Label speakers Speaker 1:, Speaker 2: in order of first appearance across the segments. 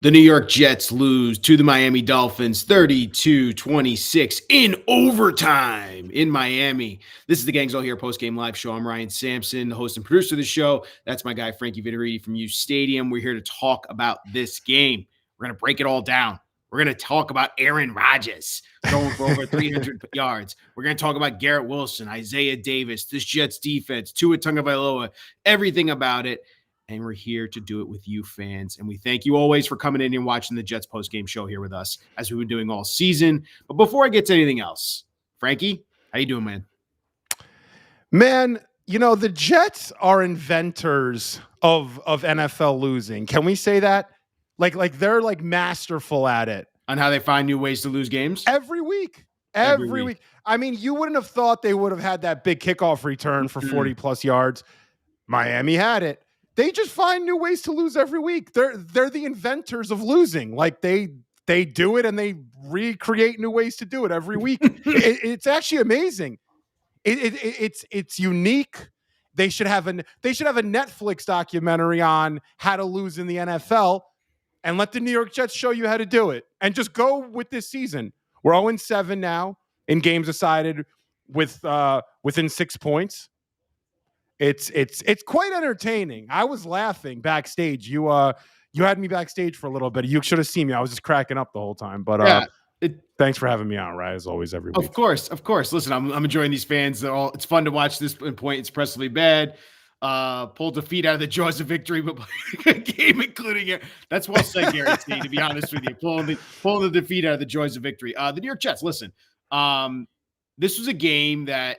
Speaker 1: The New York Jets lose to the Miami Dolphins 32-26 in overtime in Miami. This is the Gangs All Here Postgame Live Show. I'm Ryan Sampson, the host and producer of the show. That's my guy, Frankie Vittorini from U Stadium. We're here to talk about this game. We're going to break it all down. We're going to talk about Aaron Rodgers throwing for over 300 yards. We're going to talk about Garrett Wilson, Isaiah Davis, this Jets defense, Tua Tagovailoa, everything about it. And we're here to do it with you fans. And we thank you always for coming in and watching the Jets post-game show here with us, as we've been doing all season. But before I get to anything else, Frankie, how you doing, man?
Speaker 2: Man, you know, the Jets are inventors of NFL losing. Can we say that? Like they're like masterful at it.
Speaker 1: On how they find new ways to lose games?
Speaker 2: Every week. Every week. I mean, you wouldn't have thought they would have had that big kickoff return for 40-plus yards. Miami had it. They just find new ways to lose every week. They're the inventors of losing. Like they do it and they recreate new ways to do it every week. It's actually amazing. It's unique. They should have a Netflix documentary on how to lose in the NFL and let the New York Jets show you how to do it. And just go with this season. We're 0-7 now in games decided within 6 points. It's quite entertaining. I was laughing backstage. You had me backstage for a little bit. You should have seen me. I was just cracking up the whole time. But thanks for having me on, right? As always, every week.
Speaker 1: Of course. Listen, I'm enjoying these fans. It's fun to watch this point. It's impressively bad. Pulled defeat out of the jaws of victory, but game including it. That's well said, Garrett. To be honest with you, pulling the defeat out of the jaws of victory. The New York Jets. Listen, this was a game that.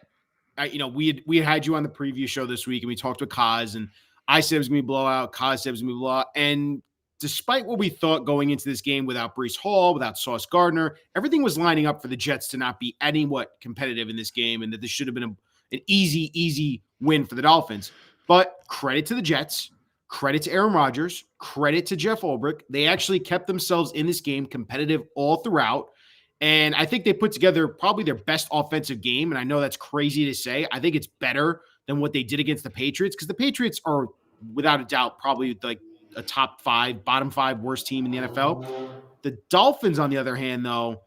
Speaker 1: We had you on the preview show this week, and we talked with Kaz, and I said it was going to be a blowout. Kaz said it was going to be a blowout. And despite what we thought going into this game without Breece Hall, without Sauce Gardner, everything was lining up for the Jets to not be anywhat competitive in this game, and that this should have been an easy win for the Dolphins. But credit to the Jets, credit to Aaron Rodgers, credit to Jeff Ulbrich. They actually kept themselves in this game competitive all throughout. And I think they put together probably their best offensive game. And I know that's crazy to say. I think it's better than what they did against the Patriots, because the Patriots are, without a doubt, probably like a top 5, bottom 5 worst team in the NFL. The Dolphins, on the other hand, though,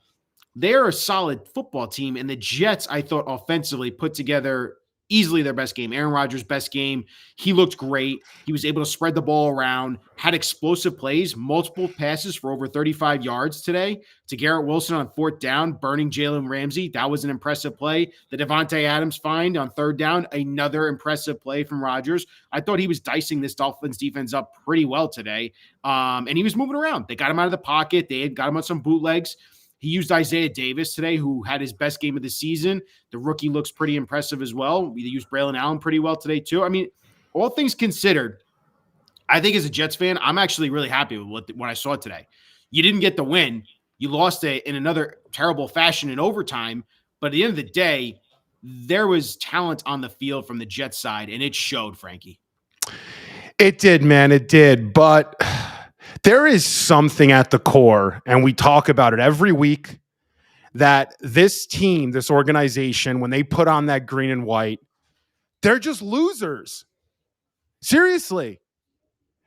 Speaker 1: they're a solid football team. And the Jets, I thought, offensively put together easily their best game. Aaron Rodgers' best game. He looked great. He was able to spread the ball around, had explosive plays, multiple passes for over 35 yards today to Garrett Wilson on 4th down, burning Jalen Ramsey. That was an impressive play. The Devontae Adams find on 3rd down, another impressive play from Rodgers. I thought he was dicing this Dolphins defense up pretty well today. And he was moving around. They got him out of the pocket. They had got him on some bootlegs. He used Isaiah Davis today, who had his best game of the season. The rookie looks pretty impressive as well. They used Braylon Allen pretty well today, too. I mean, all things considered, I think as a Jets fan, I'm actually really happy with what I saw today. You didn't get the win. You lost it in another terrible fashion in overtime. But at the end of the day, there was talent on the field from the Jets side, and it showed, Frankie.
Speaker 2: It did, man. It did. But there is something at the core, and we talk about it every week, that this team, this organization, when they put on that green and white, they're just losers. Seriously.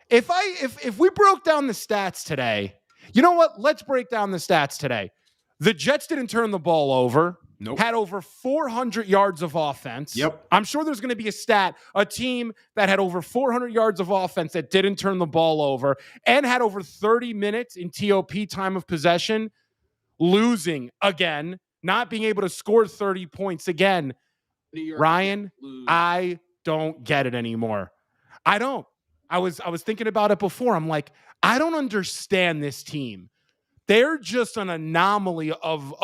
Speaker 2: If we broke down the stats today, you know what? Let's break down the stats today. The Jets didn't turn the ball over.
Speaker 1: Nope.
Speaker 2: Had over 400 yards of offense.
Speaker 1: Yep.
Speaker 2: I'm sure there's going to be a team that had over 400 yards of offense that didn't turn the ball over and had over 30 minutes in TOP time of possession, losing again, not being able to score 30 points again. Ryan, I don't get it anymore. I don't. I was thinking about it before. I'm like, I don't understand this team. They're just an anomaly of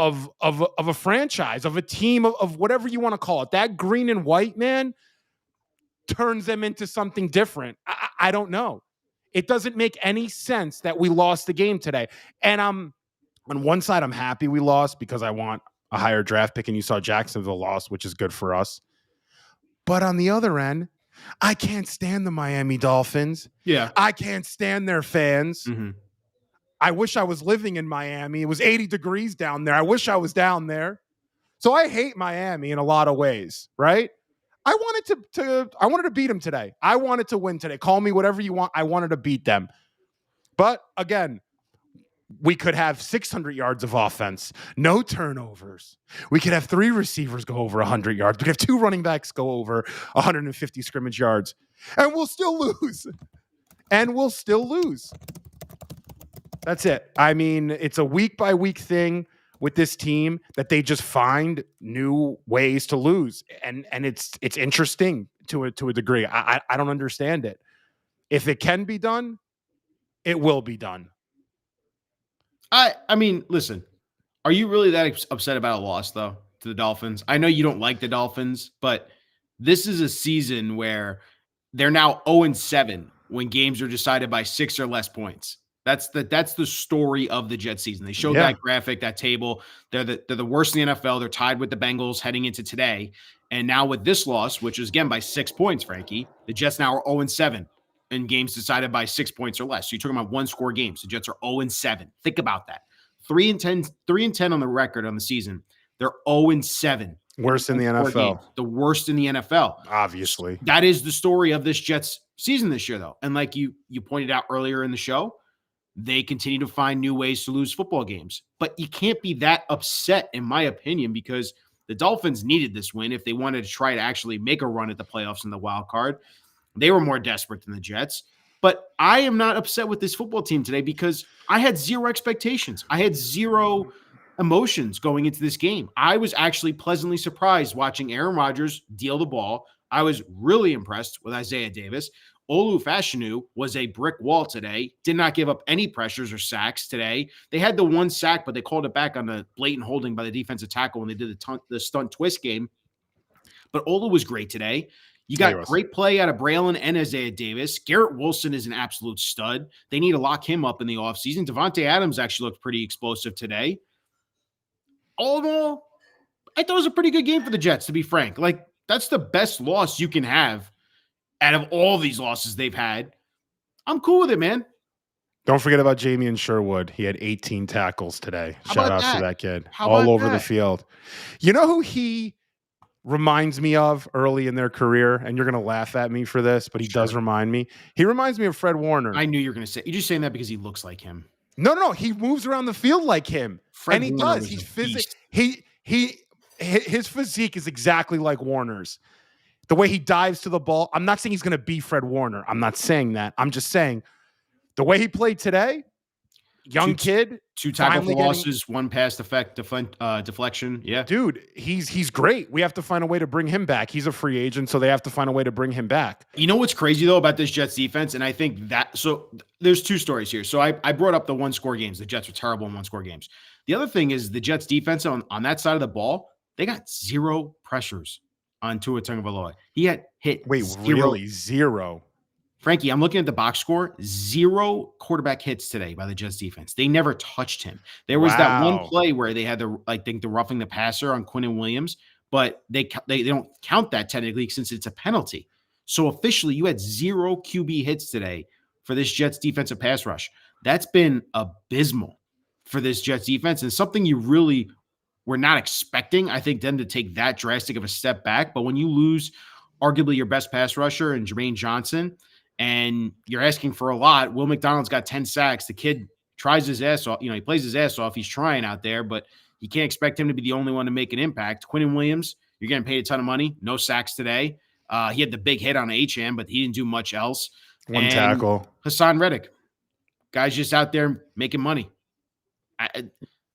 Speaker 2: a franchise, of a team, of whatever you want to call it. That green and white, man, turns them into something different. I don't know. It doesn't make any sense that we lost the game today. And on one side, I'm happy we lost because I want a higher draft pick, and you saw Jacksonville lost, which is good for us. But on the other end, I can't stand the Miami Dolphins.
Speaker 1: Yeah.
Speaker 2: I can't stand their fans.
Speaker 1: Mm-hmm.
Speaker 2: I wish I was living in Miami. It was 80 degrees down there. I wish I was down there. So I hate Miami in a lot of ways, right? I wanted to beat them today. I wanted to win today. Call me whatever you want. I wanted to beat them. But again, We could have 600 yards of offense, no turnovers. We could have 3 receivers go over 100 yards. We could have 2 running backs go over 150 scrimmage yards, and we'll still lose. That's it. I mean, it's a week-by-week thing with this team that they just find new ways to lose, and it's interesting to a degree. I don't understand it. If it can be done, it will be done.
Speaker 1: I mean, listen, are you really that upset about a loss, though, to the Dolphins? I know you don't like the Dolphins, but this is a season where they're now 0-7 when games are decided by 6 or less points. That's the story of the Jets season. They showed that graphic, that table. They're the worst in the NFL. They're tied with the Bengals heading into today. And now with this loss, which is, again, by 6 points, Frankie, the Jets now are 0-7. In games decided by 6 points or less. So you're talking about 1-score games. The Jets are 0-7. Think about that. 3-10 on the record on the season. They're 0-7.
Speaker 2: Worst in the NFL.
Speaker 1: Games. The worst in the NFL.
Speaker 2: Obviously.
Speaker 1: That is the story of this Jets season this year, though. And like you pointed out earlier in the show, they continue to find new ways to lose football games. But you can't be that upset, in my opinion, because the Dolphins needed this win if they wanted to try to actually make a run at the playoffs in the wild card. They were more desperate than the Jets. But I am not upset with this football team today because I had zero expectations. I had zero emotions going into this game. I was actually pleasantly surprised watching Aaron Rodgers deal the ball. I was really impressed with Isaiah Davis. Olu Fashanu was a brick wall today. Did not give up any pressures or sacks today. They had the 1 sack, but they called it back on the blatant holding by the defensive tackle when they did the stunt twist game. But Olu was great today. You got great play out of Braylon and Isaiah Davis. Garrett Wilson is an absolute stud. They need to lock him up in the offseason. Devontae Adams actually looked pretty explosive today. All in all, I thought it was a pretty good game for the Jets, to be frank. Like, that's the best loss you can have out of all these losses they've had. I'm cool with it, man.
Speaker 2: Don't forget about Jamie Sherwood. He had 18 tackles today. Shout out to that kid. All over the field. You know who he reminds me of early in their career, and you're going to laugh at me for this, but he does remind me. He reminds me of Fred Warner.
Speaker 1: I knew you were going to say. You're just saying that because he looks like him.
Speaker 2: No. He moves around the field like him.
Speaker 1: Fred
Speaker 2: and he
Speaker 1: Warner
Speaker 2: does. He's his physique is exactly like Warner's. The way he dives to the ball. I'm not saying he's going to be Fred Warner. I'm not saying that. I'm just saying the way he played today, young kid.
Speaker 1: 2 tackle for losses, 1 pass deflection. Yeah.
Speaker 2: Dude, he's great. We have to find a way to bring him back. He's a free agent, so they have to find a way to bring him back.
Speaker 1: You know what's crazy, though, about this Jets defense? And I think that – so there's 2 stories here. So I brought up the 1-score games. The Jets were terrible in 1-score games. The other thing is the Jets defense on that side of the ball, they got 0 pressures on Tua Tagovailoa. He had hit
Speaker 2: really? 0?
Speaker 1: Frankie, I'm looking at the box score. 0 quarterback hits today by the Jets defense. They never touched him. There was that one play where they had the roughing the passer on Quinnen Williams, but they don't count that technically since it's a penalty. So officially, you had 0 QB hits today for this Jets defensive pass rush. That's been abysmal for this Jets defense, and something you really were not expecting, I think, them to take that drastic of a step back. But when you lose arguably your best pass rusher and Jermaine Johnson, and you're asking for a lot. Will McDonald's got 10 sacks. The kid tries his ass off. He plays his ass off. He's trying out there, but you can't expect him to be the only one to make an impact. Quinnen Williams, you're getting paid a ton of money. No sacks today. He had the big hit on HM, but he didn't do much else.
Speaker 2: 1 tackle.
Speaker 1: Hassan Reddick. Guy's just out there making money.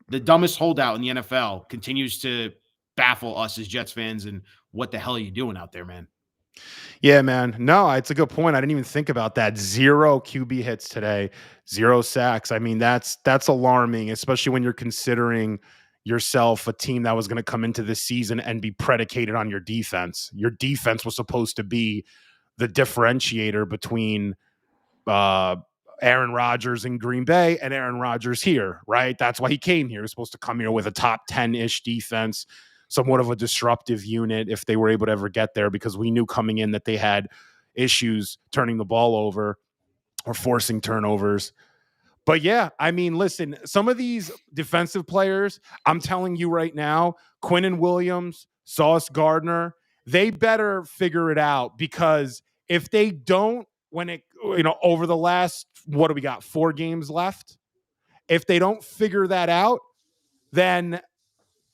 Speaker 1: The dumbest holdout in the NFL continues to baffle us as Jets fans. And what the hell are you doing out there, man?
Speaker 2: Yeah, man. No, it's a good point. I didn't even think about that. 0 QB hits today, 0 sacks. I mean, that's alarming, especially when you're considering yourself a team that was going to come into this season and be predicated on your defense. Your defense was supposed to be the differentiator between Aaron Rodgers in Green Bay and Aaron Rodgers here, right? That's why he came here. He was supposed to come here with a top 10-ish defense, somewhat of a disruptive unit if they were able to ever get there, because we knew coming in that they had issues turning the ball over or forcing turnovers. But yeah, I mean, listen, some of these defensive players, I'm telling you right now, Quinnen Williams, Sauce Gardner, they better figure it out, because if they don't, over the last, what do we got, 4 games left? If they don't figure that out, then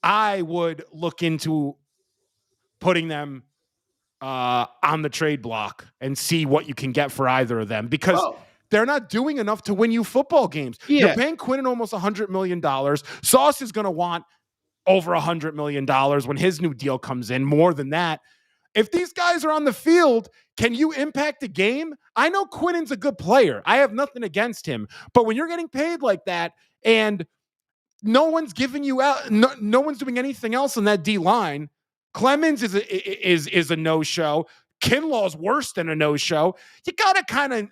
Speaker 2: I would look into putting them on the trade block and see what you can get for either of them, because they're not doing enough to win you football games.
Speaker 1: Yeah.
Speaker 2: You're paying Quinnen almost $100 million. Sauce is going to want over $100 million when his new deal comes in, more than that. If these guys are on the field, can you impact a game? I know Quinnen's a good player. I have nothing against him. But when you're getting paid like that and no one's giving you out, no one's doing anything else on that D line. Clemens is a no-show. Kinlaw's worse than a no-show. You got to kind of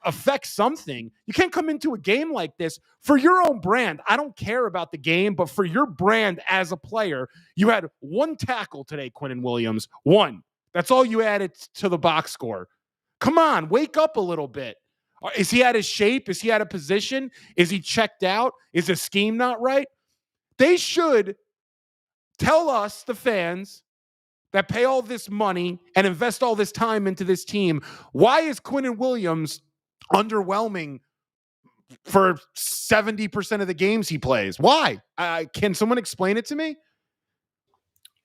Speaker 2: affect something. You can't come into a game like this for your own brand. I don't care about the game, but for your brand as a player, you had one tackle today, Quinnen Williams. One. That's all you added to the box score. Come on, wake up a little bit. Is he out of shape? Is he out of position? Is he checked out? Is the scheme not right? They should tell us, the fans, that pay all this money and invest all this time into this team, why is Quinnen Williams underwhelming for 70% of the games he plays? Why? Can someone explain it to me?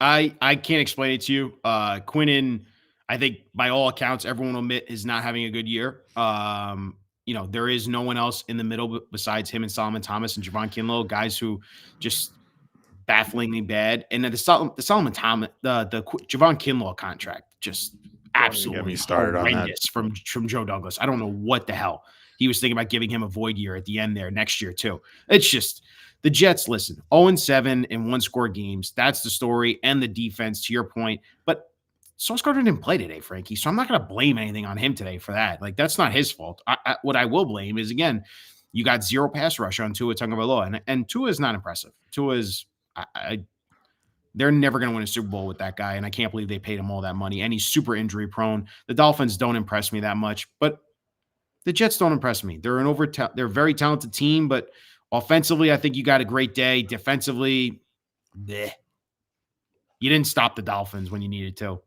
Speaker 1: I can't explain it to you. Quinnen, I think by all accounts, everyone will admit, is not having a good year. There is no one else in the middle besides him and Solomon Thomas and Javon Kinlaw, guys who just bafflingly bad. And then the Solomon Thomas, the Javon Kinlaw contract, just absolutely horrendous from Joe Douglas. I don't know what the hell he was thinking about giving him a void year at the end there next year too. It's just the Jets. Listen, 0-7 in 1-score games. That's the story, and the defense, to your point. But Sauce Gardner didn't play today, Frankie. So I'm not going to blame anything on him today for that. Like, that's not his fault. What I will blame is, again, you got zero pass rush on Tua Tagovailoa, and Tua is not impressive. Tua's they're never going to win a Super Bowl with that guy, and I can't believe they paid him all that money. And he's super injury prone. The Dolphins don't impress me that much, but the Jets don't impress me. They're they're a very talented team, but offensively, I think you got a great day. Defensively, bleh. You didn't stop the Dolphins when you needed to.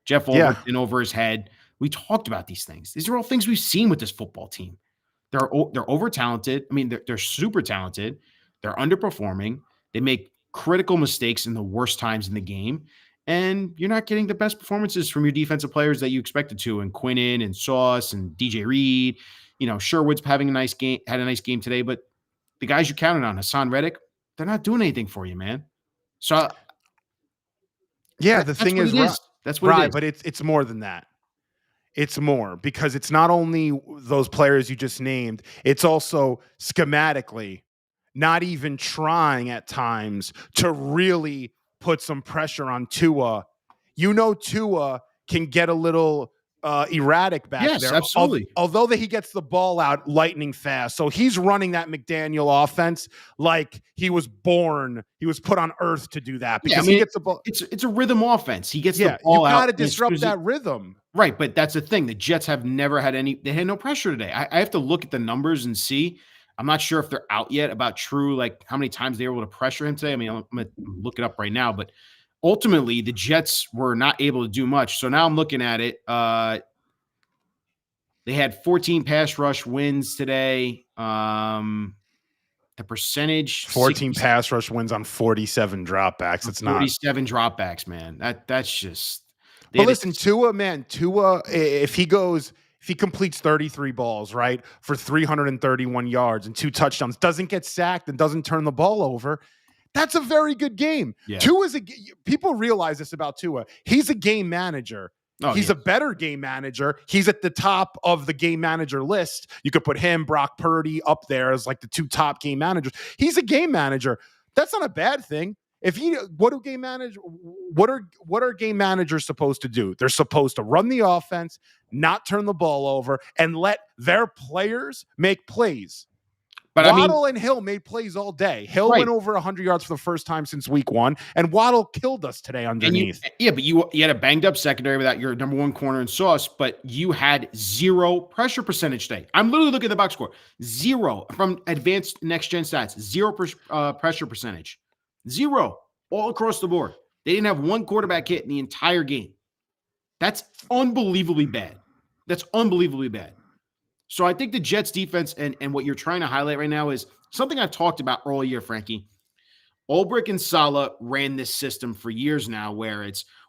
Speaker 1: Jeff Overton over his head. We talked about these things. These are all things we've seen with this football team. They're over talented. I mean, they're super talented. They're underperforming. They make critical mistakes in the worst times in the game, and you're not getting the best performances from your defensive players that you expected to. And Quinnen and Sauce and DJ Reed. Sherwood's having a nice game. Had a nice game today, but the guys you counted on, Hassan Reddick, they're not doing anything for you, man. So,
Speaker 2: the thing is,
Speaker 1: that's what it is.
Speaker 2: But it's more than that. It's more, because it's not only those players you just named, it's also schematically not even trying at times to really put some pressure on Tua. Tua can get a little erratic back there.
Speaker 1: Yes, absolutely.
Speaker 2: Although he gets the ball out lightning fast. So he's running that McDaniel offense like he was put on earth to do that, because he gets the ball.
Speaker 1: It's a rhythm offense. He gets the ball out.
Speaker 2: You got to disrupt that rhythm.
Speaker 1: Right, but that's the thing. The Jets have never had they had no pressure today. I have to look at the numbers and see. I'm not sure if they're out yet about true, like how many times they were able to pressure him today. I mean, I'm going to look it up right now, but ultimately the Jets were not able to do much. So now I'm looking at it. They had 14 pass rush wins today. The percentage
Speaker 2: 14 pass rush wins on 47 dropbacks. It's
Speaker 1: 47 dropbacks, man. That's just.
Speaker 2: But listen, Tua, if he completes 33 balls, right, for 331 yards and 2 touchdowns, doesn't get sacked and doesn't turn the ball over, that's a very good game.
Speaker 1: Yeah.
Speaker 2: People realize this about Tua. He's a game manager. He's a better game manager. He's at the top of the game manager list. You could put him, Brock Purdy up there as like the 2 top game managers. He's a game manager. That's not a bad thing. What are game managers supposed to do? They're supposed to run the offense, not turn the ball over, and let their players make plays. But Waddle and Hill made plays all day. Hill went over 100 yards for the first time since week 1, and Waddle killed us today underneath.
Speaker 1: But you had a banged up secondary without your number 1 corner and Sauce, but you had 0 pressure percentage today. I'm literally looking at the box score. 0 from advanced next-gen stats. 0 pressure percentage. 0 all across the board. They didn't have 1 quarterback hit in the entire game. That's unbelievably bad. So I think the Jets defense and what you're trying to highlight right now is something I've talked about all year, Frankie. Ulbrich and Saleh ran this system for years now where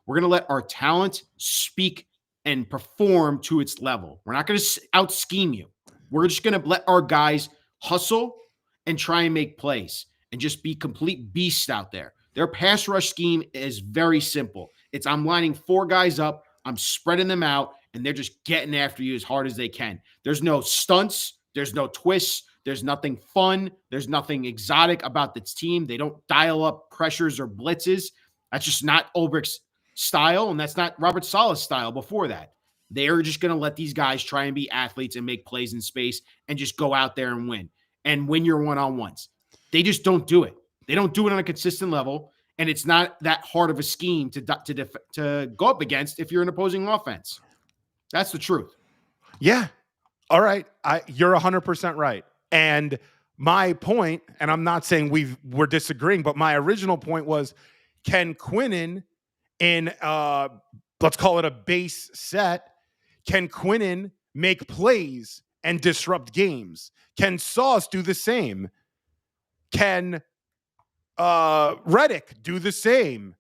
Speaker 1: we're going to let our talent speak and perform to its level. We're not going to out scheme you. We're just going to let our guys hustle and try and make plays and just be complete beasts out there. Their pass rush scheme is very simple. I'm lining 4 guys up, I'm spreading them out, and they're just getting after you as hard as they can. There's no stunts, there's no twists, there's nothing fun, there's nothing exotic about this team. They don't dial up pressures or blitzes. That's just not Ulbrich's style, and that's not Robert Saleh's style before that. They are just going to let these guys try and be athletes and make plays in space and just go out there and win your one-on-ones. They just don't do it. They don't do it on a consistent level, and it's not that hard of a scheme to go up against if you're an opposing offense. That's the truth.
Speaker 2: Yeah. All right. You're 100% right. And my point, and I'm not saying we're disagreeing, but my original point was, can Quinnen in, let's call it a base set, can Quinnen make plays and disrupt games? Can Sauce do the same? Can Reddick do the same?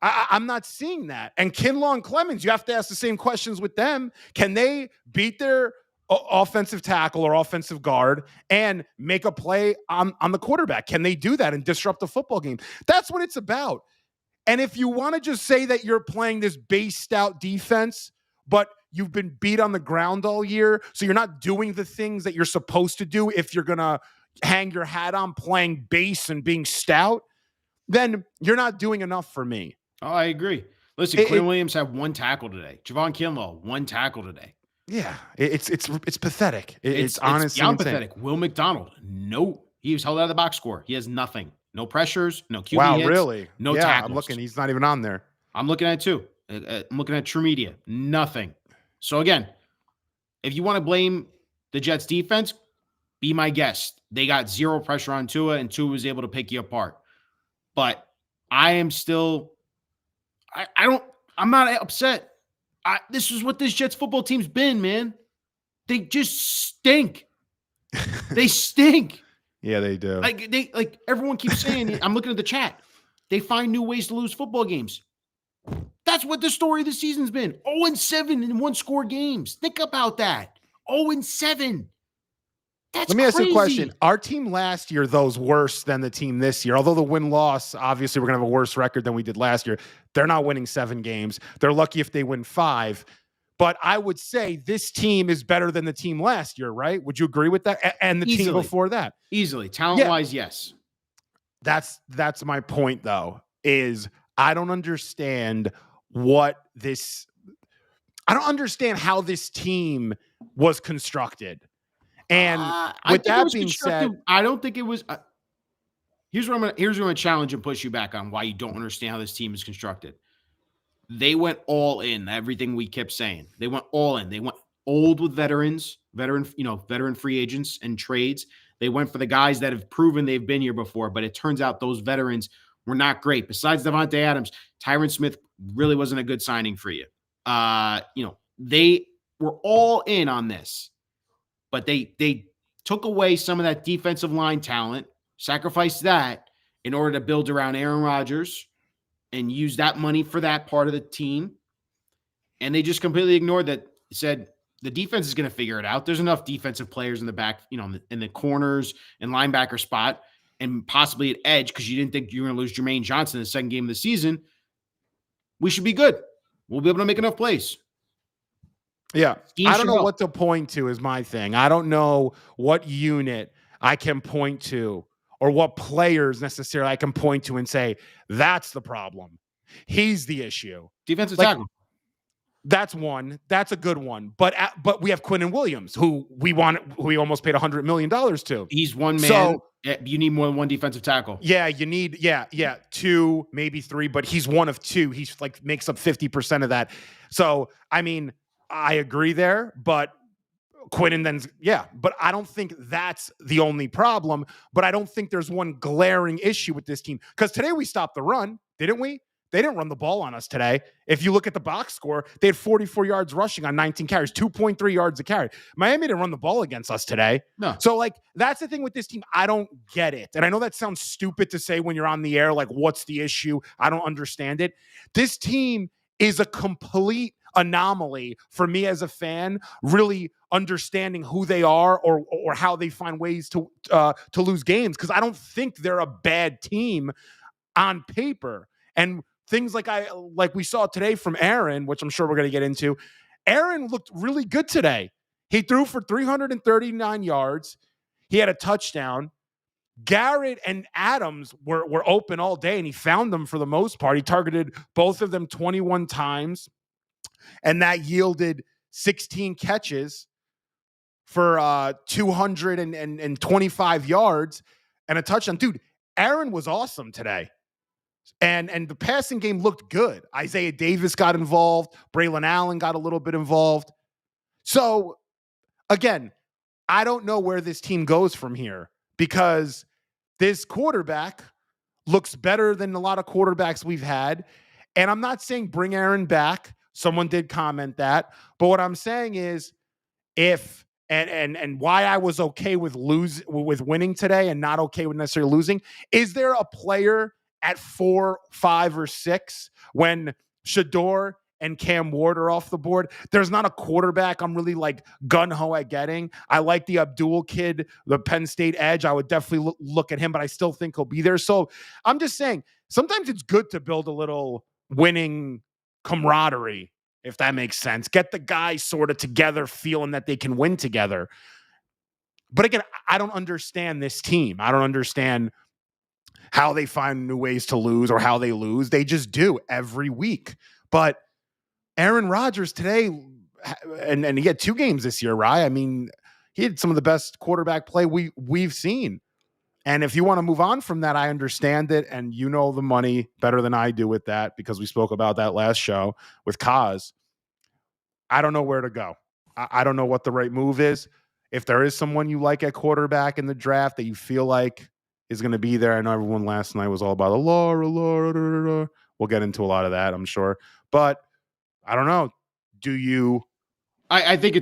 Speaker 2: I'm not seeing that. And Kinlaw and Clemens, you have to ask the same questions with them. Can they beat their offensive tackle or offensive guard and make a play on the quarterback? Can they do that and disrupt the football game? That's what it's about. And if you want to just say that you're playing this based out defense, but you've been beat on the ground all year, so you're not doing the things that you're supposed to do if you're going to hang your hat on playing base and being stout, then you're not doing enough for me.
Speaker 1: Oh, I agree. Listen, Quinn Williams had 1 tackle today. Javon Kinlaw, 1 tackle today.
Speaker 2: Yeah, it's pathetic. It's honestly
Speaker 1: beyond pathetic. Will McDonald, no, he was held out of the box score. He has nothing. No pressures, no QB hits.
Speaker 2: Really?
Speaker 1: No tackles.
Speaker 2: I'm looking. He's not even on there.
Speaker 1: I'm looking at it too. I'm looking at True Media. Nothing. So again, if you want to blame the Jets defense, be my guest. They got 0 pressure on Tua, and Tua was able to pick you apart. But I am still, I'm not upset. This is what this Jets football team's been, man. They just stink. They stink.
Speaker 2: Yeah, they do.
Speaker 1: Like everyone keeps saying, I'm looking at the chat. They find new ways to lose football games. That's what the story of the season's been. 0-7 in 1-score games. Think about that. 0-7. That's
Speaker 2: Let me ask you a
Speaker 1: crazy.
Speaker 2: question. Our team last year, though, is worse than the team this year. Although the win-loss, obviously, we're going to have a worse record than we did last year. They're not winning 7 games. They're lucky if they win 5. But I would say this team is better than the team last year, right? Would you agree with that? And the team before that?
Speaker 1: Easily. Talent-wise, yes.
Speaker 2: That's my point, though, is I don't understand how this team was constructed. And with that being said,
Speaker 1: I don't think it was. Here's where I'm going to challenge and push you back on why you don't understand how this team is constructed. They went all in. Everything we kept saying, they went all in. They went old with veteran free agents and trades. They went for the guys that have proven they've been here before. But it turns out those veterans were not great. Besides Devontae Adams, Tyron Smith really wasn't a good signing for you. They were all in on this. But they took away some of that defensive line talent, sacrificed that in order to build around Aaron Rodgers and use that money for that part of the team. And they just completely ignored that, said the defense is going to figure it out. There's enough defensive players in the back, in the corners and linebacker spot and possibly at edge because you didn't think you were going to lose Jermaine Johnson in the second game of the season. We should be good. We'll be able to make enough plays.
Speaker 2: Yeah. I don't know what to point to is my thing. I don't know what unit I can point to or what players necessarily I can point to and say, that's the problem. He's the issue.
Speaker 1: Defensive tackle.
Speaker 2: That's one. That's a good one. But we have Quinnen Williams, who we almost paid $100 million to.
Speaker 1: He's one man.
Speaker 2: So,
Speaker 1: you need more than one defensive tackle.
Speaker 2: Yeah, you need 2, maybe 3, but he's one of 2. He's makes up 50% of that. So, I mean, I agree there, but Quinnen but I don't think that's the only problem, but I don't think there's one glaring issue with this team because today we stopped the run, didn't we? They didn't run the ball on us today. If you look at the box score, they had 44 yards rushing on 19 carries, 2.3 yards a carry. Miami didn't run the ball against us today.
Speaker 1: No.
Speaker 2: So, like, that's the thing with this team. I don't get it. And I know that sounds stupid to say when you're on the air, like, what's the issue? I don't understand it. This team is a complete anomaly for me as a fan, really understanding who they are or how they find ways to lose games, because I don't think they're a bad team on paper. And things like we saw today from Aaron, which I'm sure we're going to get into. Aaron looked really good today. He threw for 339 yards. He had a touchdown. Garrett and Adams were open all day, and he found them for the most part. He targeted both of them 21 times, and that yielded 16 catches for 225 yards and a touchdown. Dude, Aaron was awesome today. And the passing game looked good. Isaiah Davis got involved. Braylon Allen got a little bit involved. So, again, I don't know where this team goes from here, because this quarterback looks better than a lot of quarterbacks we've had. And I'm not saying bring Aaron back. Someone did comment that. But what I'm saying is, if and why I was okay with winning today and not okay with necessarily losing, is there a player at 4, 5, or 6 when Shador and Cam Ward are off the board? There's not a quarterback I'm really like gun-ho at getting. I like the Abdul kid, the Penn State edge. I would definitely look at him, but I still think he'll be there. So I'm just saying, sometimes it's good to build a little winning camaraderie, if that makes sense. Get the guys sort of together, feeling that they can win together. But again, I don't understand this team. I don't understand how they find new ways to lose or how they lose. They just do every week. But Aaron Rodgers today, and he had 2 games this year, right? I mean, he had some of the best quarterback play we've seen. And if you want to move on from that, I understand it. And you know the money better than I do with that, because we spoke about that last show with Kaz. I don't know where to go. I don't know what the right move is. If there is someone you like at quarterback in the draft that you feel like is going to be there. I know everyone last night was all about Laura. We'll get into a lot of that, I'm sure. But I don't know. Do you?
Speaker 1: I think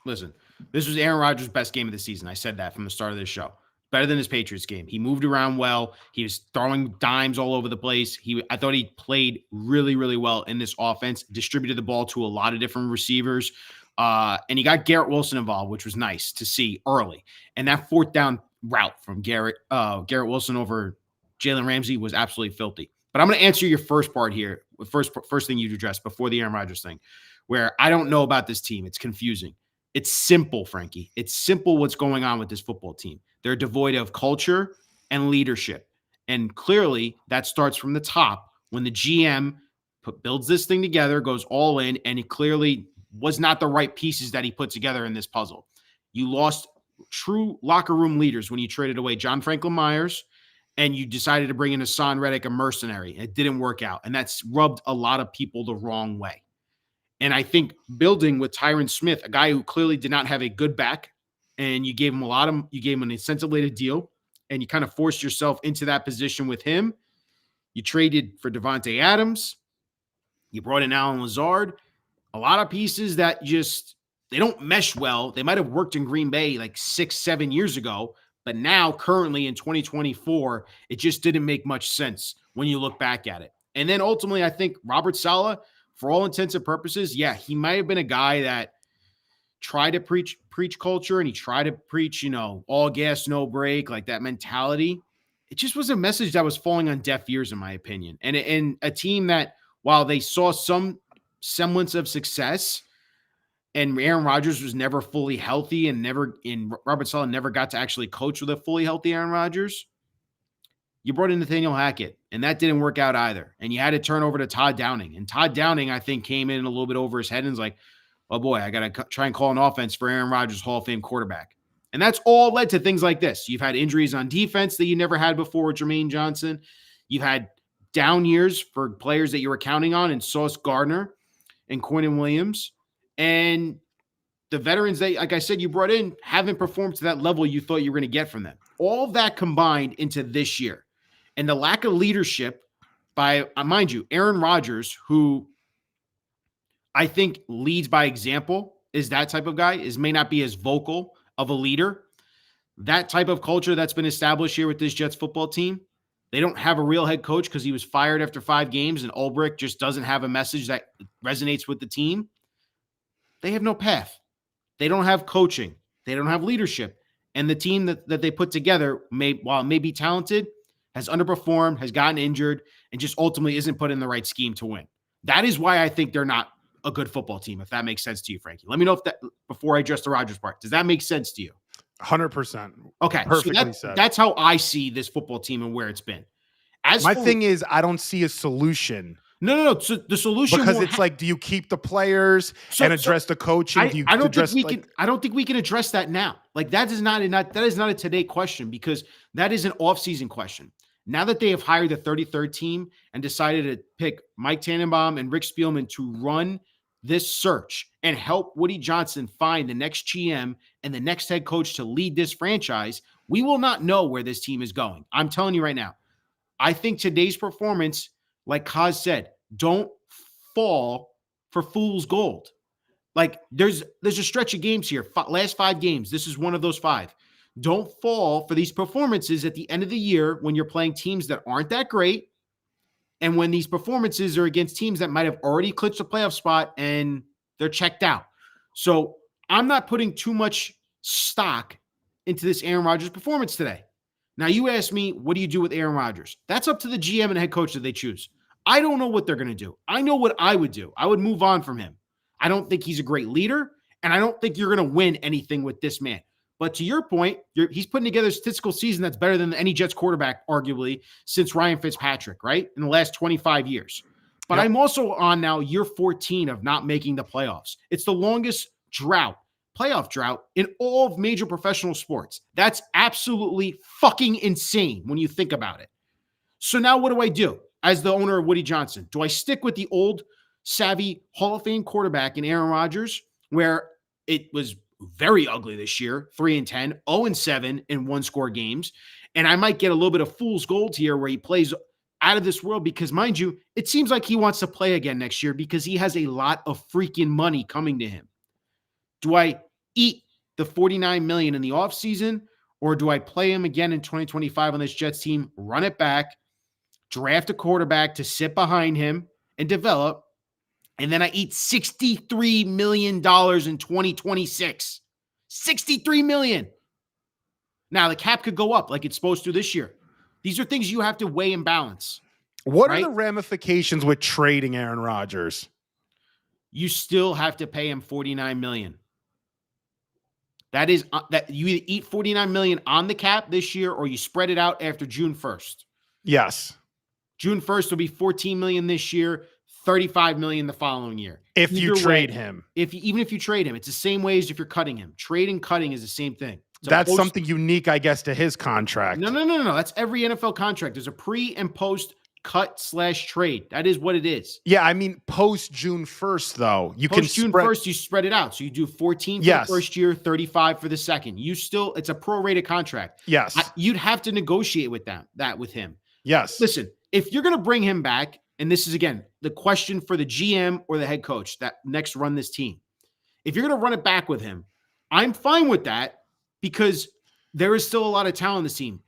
Speaker 1: listen, this was Aaron Rodgers' best game of the season. I said that from the start of this show. Better than his Patriots game. He moved around well. He was throwing dimes all over the place. I thought he played really, really well in this offense, distributed the ball to a lot of different receivers. And he got Garrett Wilson involved, which was nice to see early. And that 4th down route from Garrett Wilson over Jalen Ramsey was absolutely filthy. But I'm going to answer your first part here. First thing you addressed before the Aaron Rodgers thing, where I don't know about this team. It's confusing. It's simple, Frankie. It's simple what's going on with this football team. They're devoid of culture and leadership. And clearly that starts from the top when the GM builds this thing together, goes all in, and it clearly was not the right pieces that he put together in this puzzle. You lost true locker room leaders when you traded away John Franklin Myers and you decided to bring in Hassan Reddick, a mercenary. It didn't work out. And that's rubbed a lot of people the wrong way. And I think building with Tyron Smith, a guy who clearly did not have a good back, and you gave him you gave him an incentive-laden deal, and you kind of forced yourself into that position with him. You traded for Devontae Adams. You brought in Allen Lazard. A lot of pieces that they don't mesh well. They might have worked in Green Bay like 6-7 years ago, but now currently in 2024, it just didn't make much sense when you look back at it. And then ultimately, I think Robert Saleh, for all intents and purposes, yeah, he might have been a guy that tried to preach culture, and he tried to preach, all gas, no brake, like that mentality. It just was a message that was falling on deaf ears, in my opinion. And a team that, while they saw some semblance of success, and Aaron Rodgers was never fully healthy, and Robert Saleh never got to actually coach with a fully healthy Aaron Rodgers, you brought in Nathaniel Hackett, and that didn't work out either. And you had to turn over to Todd Downing. And Todd Downing, I think, came in a little bit over his head and was like, oh boy, I got to try and call an offense for Aaron Rodgers, Hall of Fame quarterback. And that's all led to things like this. You've had injuries on defense that you never had before with Jermaine Johnson. You've had down years for players that you were counting on in Sauce Gardner and Quinnen Williams. And the veterans that, like I said, you brought in haven't performed to that level you thought you were going to get from them. All of that combined into this year. And the lack of leadership by, mind you, Aaron Rodgers, who I think leads by example, is that type of guy, may not be as vocal of a leader. That type of culture that's been established here with this Jets football team, they don't have a real head coach because he was fired after 5 games, and Ulbrich just doesn't have a message that resonates with the team. They have no path. They don't have coaching. They don't have leadership. And the team that they put together, while it may be talented, has underperformed, has gotten injured, and just ultimately isn't put in the right scheme to win. That is why I think they're not a good football team, if that makes sense to you, Frankie. Let me know if that, before I address the Rodgers part, does that make sense to you?
Speaker 2: 100%.
Speaker 1: Okay.
Speaker 2: Perfectly
Speaker 1: So
Speaker 2: said.
Speaker 1: that's how I see this football team and where it's been.
Speaker 2: My thing is, I don't see a solution.
Speaker 1: No. So the solution,
Speaker 2: because it's like, do you keep the players and address the coaching?
Speaker 1: I don't think we can address that now. Like that is not a today question, because that is an off-season question. Now that they have hired the 33rd team and decided to pick Mike Tannenbaum and Rick Spielman to run this search and help Woody Johnson find the next GM and the next head coach to lead this franchise, we will not know where this team is going. I'm telling you right now. I think today's performance, like Kaz said, don't fall for fool's gold. Like there's a stretch of games here. Last 5 games, this is one of those 5. Don't fall for these performances at the end of the year when you're playing teams that aren't that great, and when these performances are against teams that might have already clinched a playoff spot and they're checked out. So I'm not putting too much stock into this Aaron Rodgers performance today. Now, you ask me, what do you do with Aaron Rodgers? That's up to the GM and head coach that they choose. I don't know what they're going to do. I know what I would do. I would move on from him. I don't think he's a great leader, and I don't think you're going to win anything with this man. But to your point, he's putting together a statistical season that's better than any Jets quarterback, arguably, since Ryan Fitzpatrick, right? In the last 25 years. But yep. I'm also on now year 14 of not making the playoffs. It's the longest playoff drought in all of major professional sports. That's absolutely fucking insane when you think about it. So now what do I do as the owner of Woody Johnson? Do I stick with the old savvy Hall of Fame quarterback in Aaron Rodgers, where it was very ugly this year, 3-10, 0-7 in 1-score games, and I might get a little bit of fool's gold here where he plays out of this world because, mind you, it seems like he wants to play again next year because he has a lot of freaking money coming to him. Do I eat the $49 million in the offseason, or do I play him again in 2025 on this Jets team, run it back, draft a quarterback to sit behind him and develop, and then I eat $63 million in 2026? $63 million. Now, the cap could go up like it's supposed to this year. These are things you have to weigh and balance.
Speaker 2: What are the ramifications with trading Aaron Rodgers?
Speaker 1: You still have to pay him $49 million. That is that you either eat $49 million on the cap this year or you spread it out after June 1st.
Speaker 2: Yes.
Speaker 1: June 1st will be $14 million this year, $35 million the following year.
Speaker 2: If you trade him.
Speaker 1: Even if you trade him, it's the same way as if you're cutting him. Trade and cutting is the same thing.
Speaker 2: That's something unique, I guess, to his contract.
Speaker 1: No. That's every NFL contract. There's a pre and post cut/trade. That is what it is.
Speaker 2: Yeah, I mean, post June 1st, though.
Speaker 1: Post June 1st, you spread it out. So you do 14 for the first year, 35 for the second. It's a prorated contract.
Speaker 2: Yes.
Speaker 1: You'd have to negotiate with that with him.
Speaker 2: Yes.
Speaker 1: Listen, if you're going to bring him back, and this is, again, the question for the GM or the head coach that next run this team. If you're going to run it back with him, I'm fine with that because there is still a lot of talent in this team.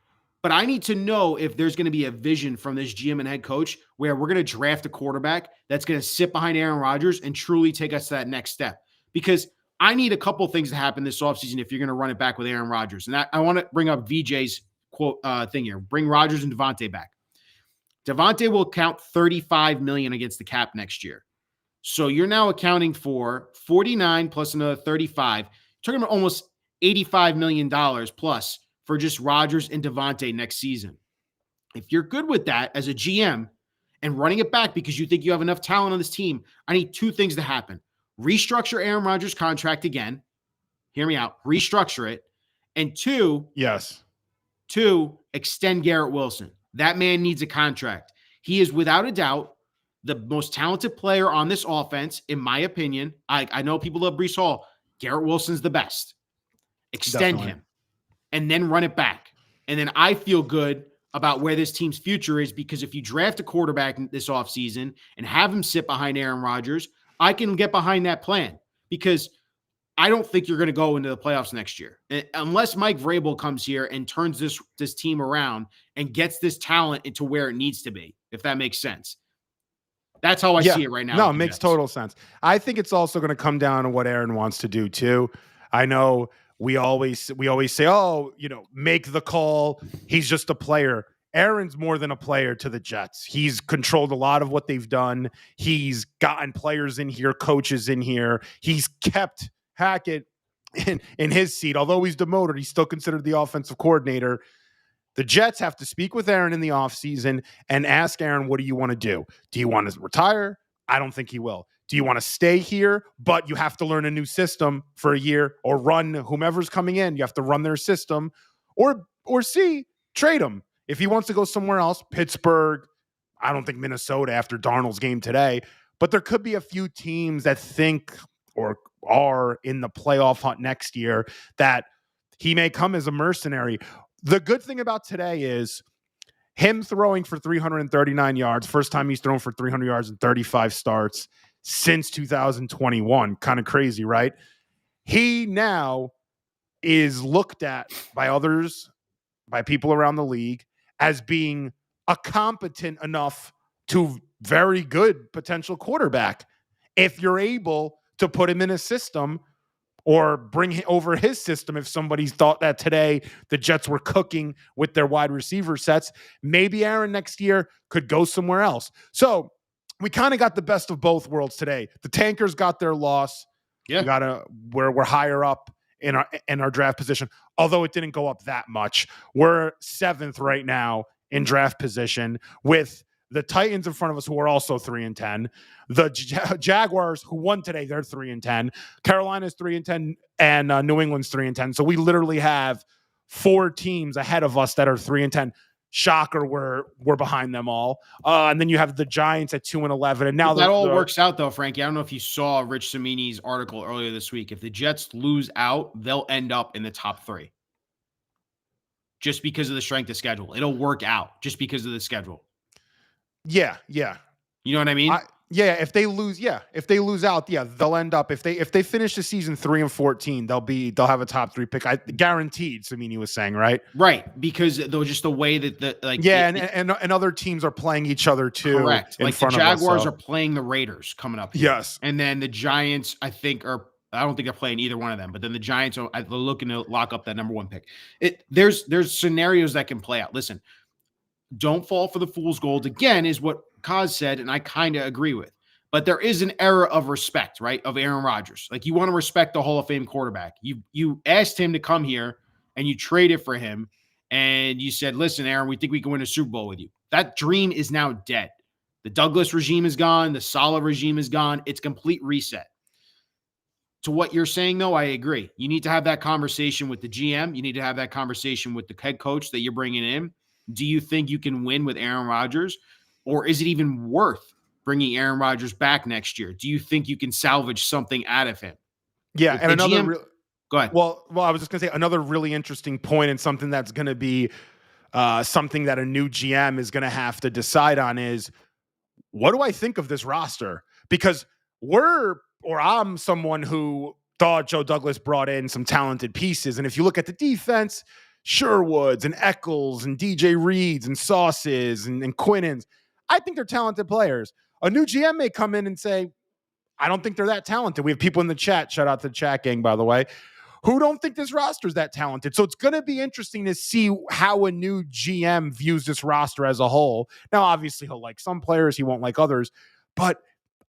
Speaker 1: But I need to know if there's going to be a vision from this GM and head coach where we're going to draft a quarterback that's going to sit behind Aaron Rodgers and truly take us to that next step. Because I need a couple things to happen this offseason if you're going to run it back with Aaron Rodgers. And I want to bring up VJ's quote thing here. Bring Rodgers and Devontae back. Devontae will count $35 million against the cap next year. So you're now accounting for 49 plus another 35. You're talking about almost $85 million plus for just Rodgers and Devontae next season. If you're good with that as a GM and running it back because you think you have enough talent on this team, I need 2 things to happen. Restructure Aaron Rodgers' contract again. Hear me out. Restructure it. And 2, extend Garrett Wilson. That man needs a contract. He is without a doubt the most talented player on this offense, in my opinion. I know people love Breece Hall. Garrett Wilson's the best. Extend him and then run it back. And then I feel good about where this team's future is, because if you draft a quarterback this offseason and have him sit behind Aaron Rodgers, I can get behind that plan, because I don't think you're going to go into the playoffs next year unless Mike Vrabel comes here and turns this team around and gets this talent into where it needs to be, if that makes sense. That's how I see it right now.
Speaker 2: No, it makes total sense. I think it's also going to come down to what Aaron wants to do too. I know we always say, oh, make the call. He's just a player. Aaron's more than a player to the Jets. He's controlled a lot of what they've done. He's gotten players in here, coaches in here. He's kept Hackett in his seat. Although he's demoted, he's still considered the offensive coordinator. The Jets have to speak with Aaron in the offseason and ask Aaron, what do you want to do? Do you want to retire? I don't think he will. Do you want to stay here, but you have to learn a new system for a year, or run whomever's coming in? You have to run their system, or C, trade him. If he wants to go somewhere else, Pittsburgh, I don't think Minnesota after Darnold's game today, but there could be a few teams that think or are in the playoff hunt next year that he may come as a mercenary. The good thing about today is him throwing for 339 yards, first time he's thrown for 300 yards in 35 starts since 2021. Kind of crazy, right? He now is looked at by others, by people around the league, as being a competent enough to very good potential quarterback. If you're able to put him in a system or bring over his system, if somebody's thought that today the Jets were cooking with their wide receiver sets, maybe Aaron next year could go somewhere else. So we kind of got the best of both worlds today. The tankers got their loss. Yeah, we're higher up in our draft position, although it didn't go up that much. We're 7th right now in draft position, with the Titans in front of us, who are also 3-10. The Jaguars, who won today, they're 3-10. Carolina's 3-10, and New England's 3-10. So we literally have 4 teams ahead of us that are 3-10. Shocker, we're behind them all. And then you have the Giants at 2-11. And now
Speaker 1: that all works out, though, Frankie. I don't know if you saw Rich Cimini's article earlier this week. If the Jets lose out, they'll end up in the top 3. Just because of the strength of schedule. It'll work out just because of the schedule.
Speaker 2: Yeah.
Speaker 1: You know what I mean?
Speaker 2: If they lose out, they'll end up, if they finish the season 3-14, they'll have a top 3 pick. Guaranteed. Cimini was saying, right?
Speaker 1: Right, because though just the way that
Speaker 2: and other teams are playing each other too.
Speaker 1: Correct. Like the Jaguars are playing the Raiders coming up here.
Speaker 2: Yes,
Speaker 1: and then the Giants, I don't think they're playing either one of them, but then the Giants are looking to lock up that number 1 pick. There's scenarios that can play out. Listen, don't fall for the fool's gold again, is what Kaz said, and I kind of agree with. But there is an era of respect, right, of Aaron Rodgers. Like, you want to respect the Hall of Fame quarterback. You asked him to come here, and you traded for him, and you said, listen, Aaron, we think we can win a Super Bowl with you. That dream is now dead. The Douglas regime is gone. The Saleh regime is gone. It's complete reset. To what you're saying, though, I agree. You need to have that conversation with the GM. You need to have that conversation with the head coach that you're bringing in. Do you think you can win with Aaron Rodgers? Or is it even worth bringing Aaron Rodgers back next year? Do you think you can salvage something out of him?
Speaker 2: Yeah, and another
Speaker 1: go ahead.
Speaker 2: Well, I was just going to say another really interesting point, and something that's going to be something that a new GM is going to have to decide on is, what do I think of this roster? Because I'm someone who thought Joe Douglas brought in some talented pieces, and if you look at the defense, Sherwoods and Eccles and DJ Reeds and Sauces and Quinnans, I think they're talented players. A new GM may come in and say, I don't think they're that talented. We have people in the chat, shout out to the chat gang, by the way, who don't think this roster is that talented. So it's going to be interesting to see how a new GM views this roster as a whole. Now, obviously, he'll like some players, he won't like others, but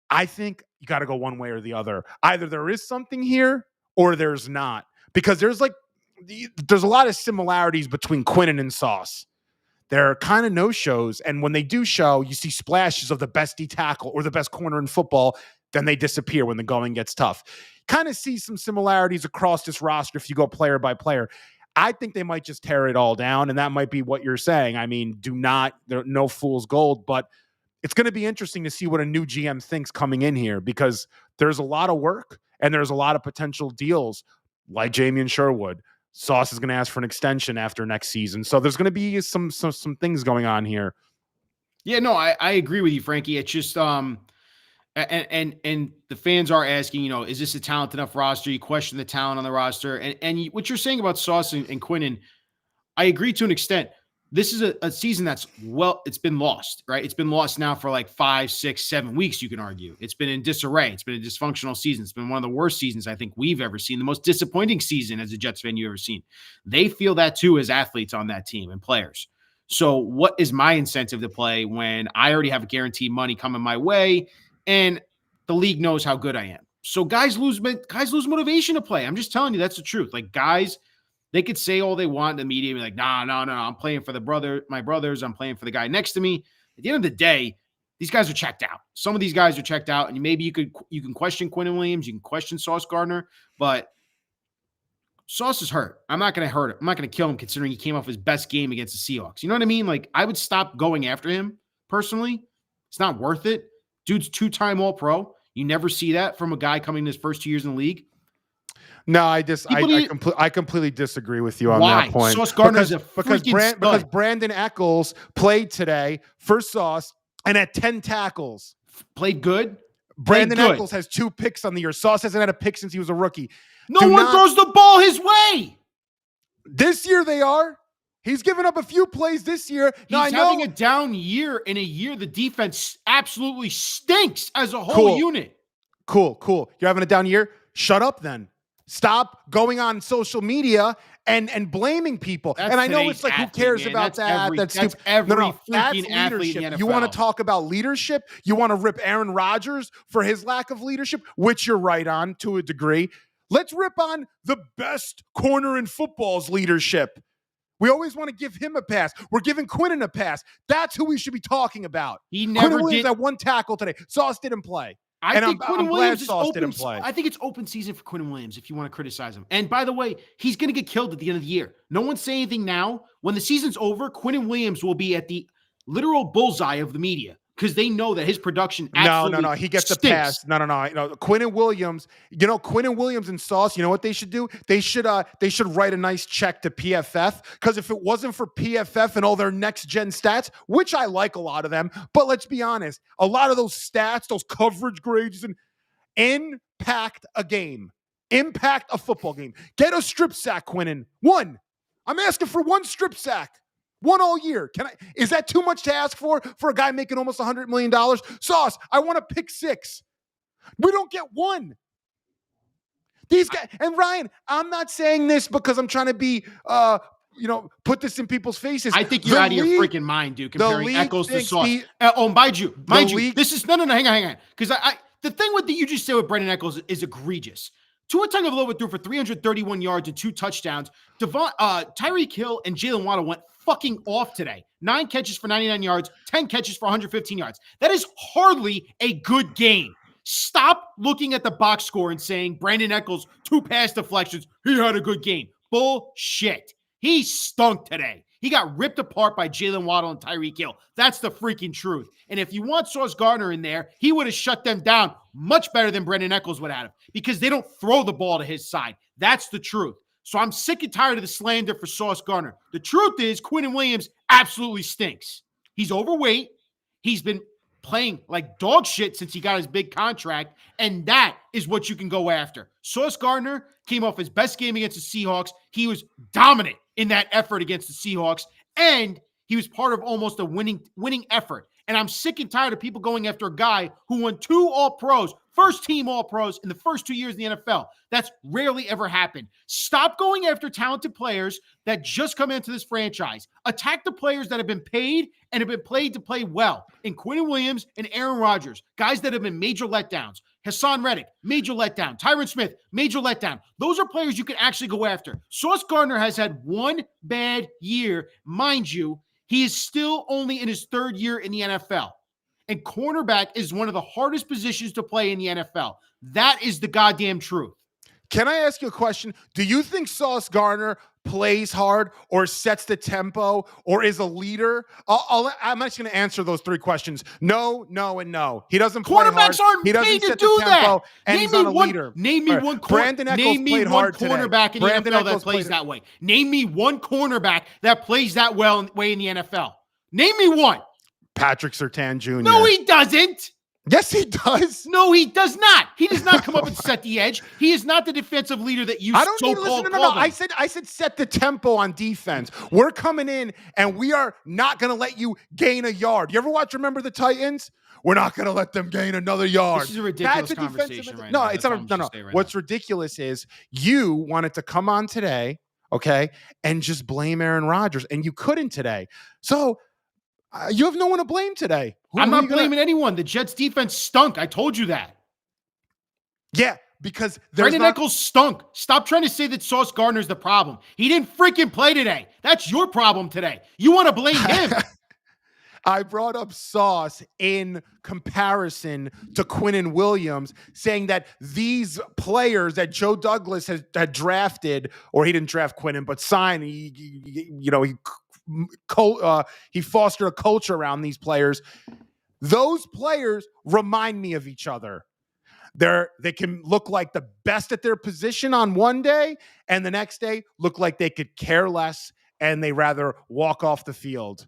Speaker 2: I think you got to go one way or the other. Either there is something here or there's not, because there's a lot of similarities between Quinnen and Sauce. They're kind of no-shows, and when they do show, you see splashes of the best D tackle or the best corner in football, then they disappear when the going gets tough. Kind of see some similarities across this roster if you go player by player. I think they might just tear it all down, and that might be what you're saying. I mean, no fool's gold, but it's going to be interesting to see what a new GM thinks coming in here, because there's a lot of work, and there's a lot of potential deals like Jamie and Sherwood, Sauce is going to ask for an extension after next season. So there's going to be some things going on here.
Speaker 1: Yeah, no, I agree with you, Frankie. It's just and the fans are asking, is this a talented enough roster? You question the talent on the roster, and what you're saying about Sauce and Quinnen, I agree to an extent. This is a season that's it's been lost, right? It's been lost now for like 5, 6, 7 weeks, you can argue. It's been in disarray. It's been a dysfunctional season. It's been one of the worst seasons I think we've ever seen, the most disappointing season as a Jets fan you've ever seen. They feel that too as athletes on that team and players. So what is my incentive to play when I already have guaranteed money coming my way and the league knows how good I am? So guys lose motivation to play. I'm just telling you, that's the truth. Like guys, they could say all they want in the media, be like, no, I'm playing for my brothers. I'm playing for the guy next to me. At the end of the day, these guys are checked out. Some of these guys are checked out, and maybe you can question Quinnen Williams, you can question Sauce Gardner, but Sauce is hurt. I'm not going to hurt him. I'm not going to kill him considering he came off his best game against the Seahawks. You know what I mean? Like, I would stop going after him personally. It's not worth it. Dude's 2-time All-Pro. You never see that from a guy coming in his first 2 years in the league.
Speaker 2: No, I completely disagree with you on that point.
Speaker 1: Sauce Gardner is
Speaker 2: because Brandon Echols played today for Sauce and had 10 tackles.
Speaker 1: Played good.
Speaker 2: Brandon Echols has 2 picks on the year. Sauce hasn't had a pick since he was a rookie.
Speaker 1: No one throws the ball his way.
Speaker 2: This year they are. He's given up a few plays this year.
Speaker 1: He's having a down year in a year the defense absolutely stinks as a whole unit.
Speaker 2: Cool. You're having a down year? Shut up then. Stop going on social media and blaming people.
Speaker 1: That's
Speaker 2: and I know it's like, who cares about that?
Speaker 1: That's every freaking athlete in the NFL.
Speaker 2: You want to talk about leadership? You want to rip Aaron Rodgers for his lack of leadership, which you're right on to a degree. Let's rip on the best corner in football's leadership. We always want to give him a pass. We're giving Quinnen a pass. That's who we should be talking about.
Speaker 1: He never
Speaker 2: Quinnen Williams
Speaker 1: did.
Speaker 2: had 1 tackle today. Sauce didn't play.
Speaker 1: I think
Speaker 2: I'm glad Sauce didn't play.
Speaker 1: I think it's open season for Quinnen Williams if you want to criticize him. And by the way, he's going to get killed at the end of the year. No one's saying anything now. When the season's over, Quinnen Williams will be at the literal bullseye of the media because they know that his production absolutely
Speaker 2: No. He gets
Speaker 1: stinks.
Speaker 2: the pass. No. Quinnen Williams and Sauce, you know what they should do? They should write a nice check to PFF, because if it wasn't for PFF and all their next gen stats, which I like a lot of them, but let's be honest, a lot of those stats, those coverage grades, and impact a game, impact a football game. Get a strip sack, Quinnen. 1. I'm asking for 1 strip sack. 1 all year. Is that too much to ask for a guy making almost $100 million? Sauce, I want to pick 6. We don't get 1. These guys, and Ryan, I'm not saying this because I'm trying to be, put this in people's faces.
Speaker 1: I think you're out of your freaking mind, dude, comparing Echols to Sauce. Mind you, this is, no, hang on. Because the thing with you just said with Brandon Echols is egregious. Tua Tagovailoa threw for 331 yards and 2 touchdowns. Tyreek Hill and Jalen Waddle went fucking off today. 9 catches for 99 yards, 10 catches for 115 yards. That is hardly a good game. Stop looking at the box score and saying Brandon Echols, 2 pass deflections, he had a good game. Bullshit. He stunk today. He got ripped apart by Jalen Waddle and Tyreek Hill. That's the freaking truth. And if you want Sauce Gardner in there, he would have shut them down much better than Brandon Echols would have, because they don't throw the ball to his side. That's the truth. So I'm sick and tired of the slander for Sauce Gardner. The truth is Quinnen Williams absolutely stinks. He's overweight. He's been playing like dog shit since he got his big contract, and that is what you can go after. Sauce Gardner came off his best game against the Seahawks. He was dominant in that effort against the Seahawks, and he was part of almost a winning effort. And I'm sick and tired of people going after a guy who won 2 All-Pros, first-team All-Pros in the first 2 years in the NFL. That's rarely ever happened. Stop going after talented players that just come into this franchise. Attack the players that have been paid and have been played to play well. In Quinnen Williams and Aaron Rodgers, guys that have been major letdowns. Hassan Reddick, major letdown. Tyron Smith, major letdown. Those are players you can actually go after. Sauce Gardner has had 1 bad year. Mind you, he is still only in his 3rd year in the NFL. And cornerback is one of the hardest positions to play in the NFL. That is the goddamn truth.
Speaker 2: Can I ask you a question? Do you think Sauce Gardner plays hard or sets the tempo or is a leader? I'm just going to answer those three questions. No, no, and no. He doesn't play hard.
Speaker 1: Quarterbacks aren't
Speaker 2: He doesn't
Speaker 1: paid to
Speaker 2: set
Speaker 1: do
Speaker 2: the tempo,
Speaker 1: that.
Speaker 2: and he's not a leader.
Speaker 1: Name me one cornerback in the NFL that plays that way. Name me one cornerback that plays that way in the NFL. Name me one.
Speaker 2: Patrick Surtain Jr.
Speaker 1: No, he doesn't.
Speaker 2: Yes, he does.
Speaker 1: No, he does not. He does not come up and set the edge. He is not the defensive leader that you so-called called him.
Speaker 2: I said set the tempo on defense. We're coming in, and we are not going to let you gain a yard. You ever watch Remember the Titans? We're not going to let them gain another yard.
Speaker 1: This is a ridiculous conversation right now.
Speaker 2: No, it's not. No. What's ridiculous is you wanted to come on today, okay, and just blame Aaron Rodgers, and you couldn't today. So you have no one to blame today.
Speaker 1: I'm not blaming anyone. The Jets defense stunk. I told you that.
Speaker 2: Yeah, because
Speaker 1: Brandon Echols stunk. Stop trying to say that Sauce Gardner's the problem. He didn't freaking play today. That's your problem today. You want to blame him.
Speaker 2: I brought up Sauce in comparison to Quinnen Williams, saying that these players that Joe Douglas had drafted, or he didn't draft Quinnen, but signed, he fostered a culture around these players. Those players remind me of each other. They can look like the best at their position on one day, and the next day look like they could care less and they rather walk off the field.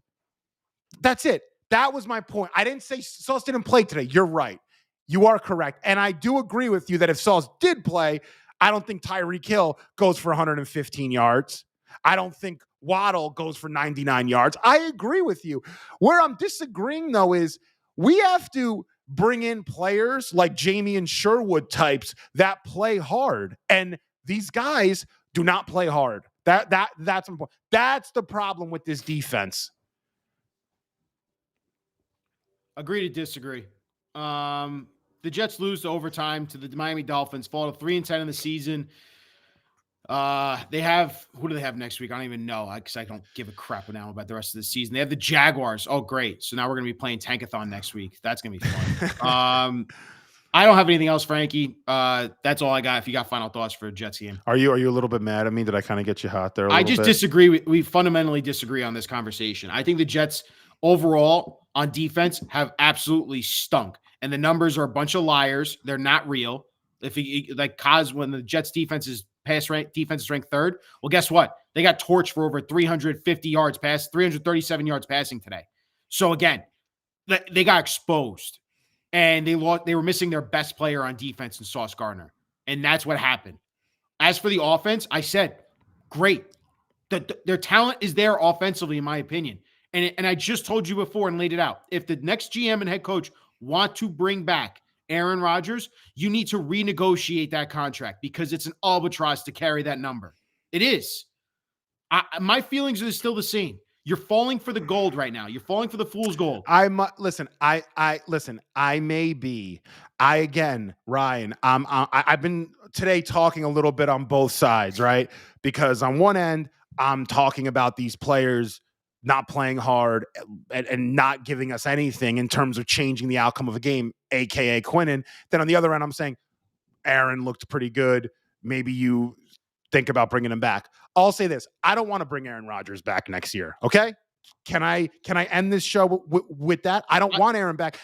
Speaker 2: That's it. That was my point. I didn't say Sauce didn't play today. You're right. You are correct. And I do agree with you that if Sauce did play, I don't think Tyreek Hill goes for 115 yards. I don't think Waddle goes for 99 yards. I agree with you. Where I'm disagreeing, though, is we have to bring in players like Jamie and Sherwood types that play hard. And these guys do not play hard. That's important. That's the problem with this defense.
Speaker 1: Agree to disagree. The Jets lose to overtime to the Miami Dolphins, fall to 3-10 in the season. Who do they have next week? I don't even know because I don't give a crap now about the rest of the season. They have the Jaguars. Oh, great. So now we're going to be playing Tankathon next week. That's going to be fun. I don't have anything else, Frankie. That's all I got. If you got final thoughts for a Jets game.
Speaker 2: Are you a little bit mad at me? Did I kind of get you hot there?
Speaker 1: I just disagree. We fundamentally disagree on this conversation. I think the Jets overall on defense have absolutely stunk. And the numbers are a bunch of liars. They're not real. When the Jets defense is defense is ranked third. Well, guess what? They got torched for over 350 yards 337 yards passing today. So again, they got exposed, and they were missing their best player on defense in Sauce Gardner, and that's what happened. As for the offense, I said, great. Their talent is there offensively, in my opinion, and I just told you before and laid it out. If the next GM and head coach want to bring back Aaron Rodgers, you need to renegotiate that contract because it's an albatross to carry that number. It is. My feelings are still the same. You're falling for the gold right now. You're falling for the fool's gold.
Speaker 2: Ryan, I've been today talking a little bit on both sides, right? Because on one end, I'm talking about these players not playing hard and not giving us anything in terms of changing the outcome of a game, a.k.a. Quinnen. Then on the other end, I'm saying Aaron looked pretty good. Maybe you think about bringing him back. I'll say this. I don't want to bring Aaron Rodgers back next year, okay? Can I end this show with that? I don't want Aaron back.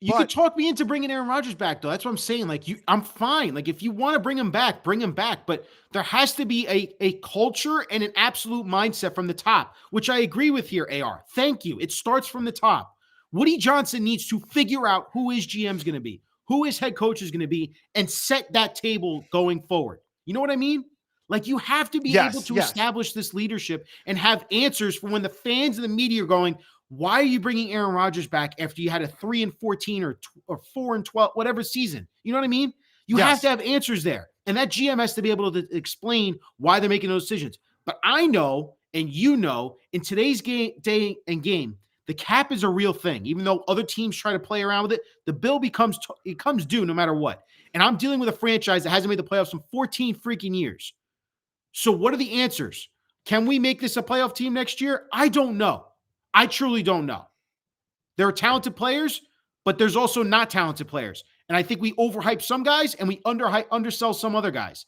Speaker 2: You
Speaker 1: could talk me into bringing Aaron Rodgers back, though. That's what I'm saying. I'm fine. If you want to bring him back, bring him back. But there has to be a culture and an absolute mindset from the top, which I agree with here, AR. Thank you. It starts from the top. Woody Johnson needs to figure out who his GM's going to be, who his head coach is going to be, and set that table going forward. You know what I mean? You have to be able to establish this leadership and have answers for when the fans and the media are going, why are you bringing Aaron Rodgers back after you had a 3-14 or 4-12, whatever season? You know what I mean? You have to have answers there. And that GM has to be able to explain why they're making those decisions. But I know, and you know, in today's game, the cap is a real thing. Even though other teams try to play around with it, the bill becomes due no matter what. And I'm dealing with a franchise that hasn't made the playoffs in 14 freaking years. So what are the answers? Can we make this a playoff team next year? I don't know. I truly don't know. There are talented players, but there's also not talented players. And I think we overhype some guys and we undersell some other guys.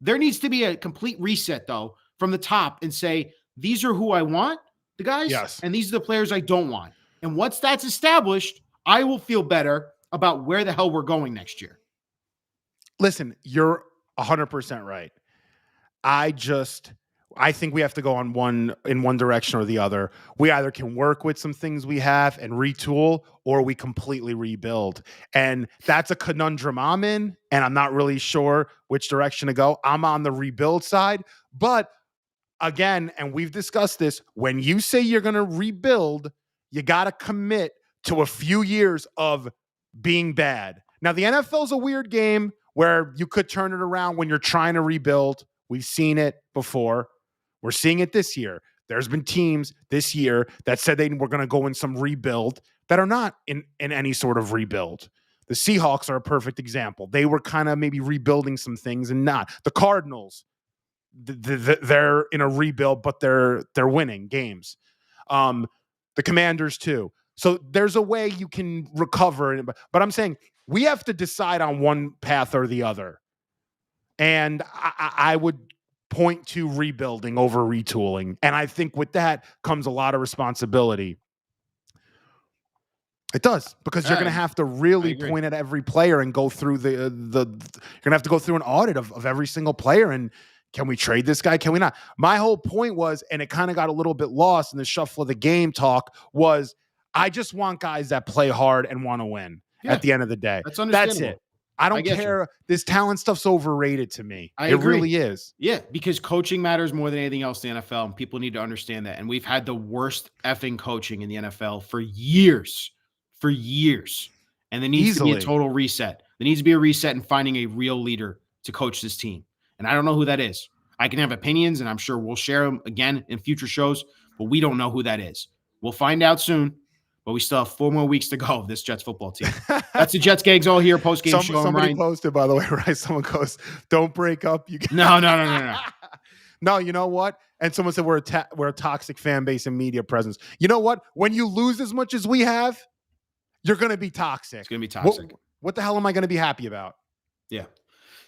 Speaker 1: There needs to be a complete reset, though, from the top and say, these are who I want, the guys,
Speaker 2: Yes.
Speaker 1: and these are the players I don't want. And once that's established, I will feel better about where the hell we're going next year.
Speaker 2: Listen, you're 100% right. I think we have to go in one direction or the other. We either can work with some things we have and retool, or we completely rebuild. And that's a conundrum I'm in, and I'm not really sure which direction to go. I'm on the rebuild side, but again, and we've discussed this, when you say you're going to rebuild, you got to commit to a few years of being bad. Now, the NFL is a weird game where you could turn it around when you're trying to rebuild. We've seen it before. We're seeing it this year. There's been teams this year that said they were going to go in some rebuild that are not in any sort of rebuild. The Seahawks are a perfect example. They were kind of maybe rebuilding some things and not. The Cardinals, they're in a rebuild, but they're winning games. The Commanders too. So there's a way you can recover. But I'm saying we have to decide on one path or the other. And I would point to rebuilding over retooling. And I think with that comes a lot of responsibility. It does, because you're going to have to really point at every player and go through you're going to have to go through an audit of every single player. And can we trade this guy? Can we not? My whole point was, and it kind of got a little bit lost in the shuffle of the game talk, was I just want guys that play hard and want to win at the end of the day.
Speaker 1: That's understandable.
Speaker 2: That's it. I don't care. This talent stuff's overrated to me. It really is.
Speaker 1: Yeah, because coaching matters more than anything else in the NFL, and people need to understand that. And we've had the worst effing coaching in the NFL for years. And there needs to be a total reset. There needs to be a reset in finding a real leader to coach this team. And I don't know who that is. I can have opinions, and I'm sure we'll share them again in future shows, but we don't know who that is. We'll find out soon. But we still have 4 more weeks to go of this Jets football team. That's the Jets Gangs all here. Post-game show.
Speaker 2: Somebody posted, by the way, right? Someone goes, "Don't break up."
Speaker 1: No.
Speaker 2: No, you know what? And someone said we're a toxic fan base and media presence. You know what? When you lose as much as we have, you're going to be toxic.
Speaker 1: It's going to be toxic.
Speaker 2: What the hell am I going to be happy about?
Speaker 1: Yeah.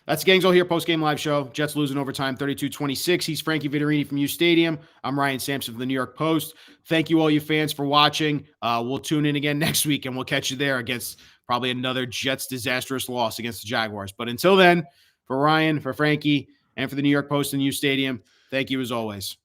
Speaker 1: That's Gangs all here. Post-game live show. Jets losing overtime 32-26. He's Frankie Vittorini from U Stadium. I'm Ryan Sampson from the New York Post. Thank you all you fans for watching. We'll tune in again next week, and we'll catch you there against probably another Jets disastrous loss against the Jaguars. But until then, for Ryan, for Frankie, and for the New York Post and U Stadium, thank you as always.